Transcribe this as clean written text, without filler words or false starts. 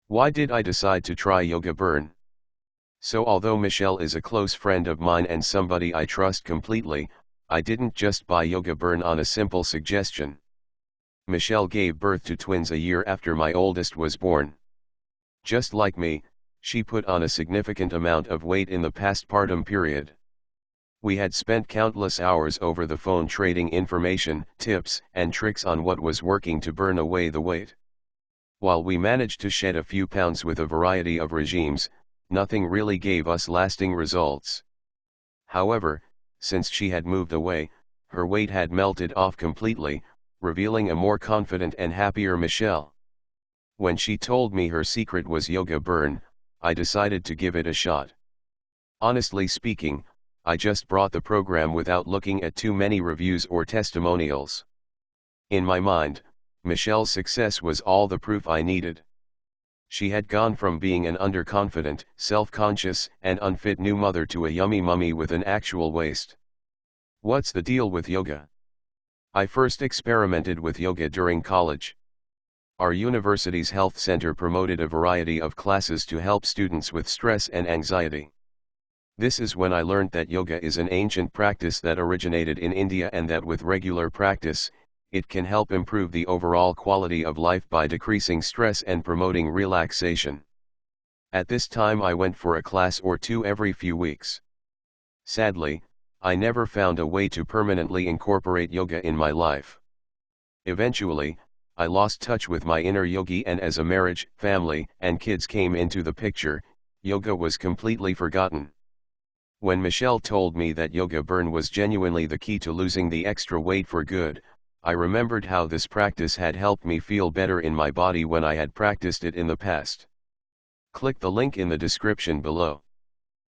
Why did I decide to try Yoga Burn? So although Michelle is a close friend of mine and somebody I trust completely, I didn't just buy Yoga Burn on a simple suggestion. Michelle gave birth to twins a year after my oldest was born. Just like me, she put on a significant amount of weight in the past-partum period. We had spent countless hours over the phone trading information, tips, and tricks on what was working to burn away the weight. While we managed to shed a few pounds with a variety of regimes, nothing really gave us lasting results. However, since she had moved away, her weight had melted off completely, revealing a more confident and happier Michelle. When she told me her secret was Yoga Burn, I decided to give it a shot. Honestly speaking, I just brought the program without looking at too many reviews or testimonials. In my mind, Michelle's success was all the proof I needed. She had gone from being an underconfident, self-conscious, and unfit new mother to a yummy mummy with an actual waist. What's the deal with yoga? I first experimented with yoga during college. Our university's health center promoted a variety of classes to help students with stress and anxiety. This is when I learned that yoga is an ancient practice that originated in India and that with regular practice, it can help improve the overall quality of life by decreasing stress and promoting relaxation. At this time I went for a class or two every few weeks. Sadly, I never found a way to permanently incorporate yoga in my life. Eventually, I lost touch with my inner yogi, and as a marriage, family, and kids came into the picture, yoga was completely forgotten. When Michelle told me that Yoga Burn was genuinely the key to losing the extra weight for good, I remembered how this practice had helped me feel better in my body when I had practiced it in the past. Click the link in the description below.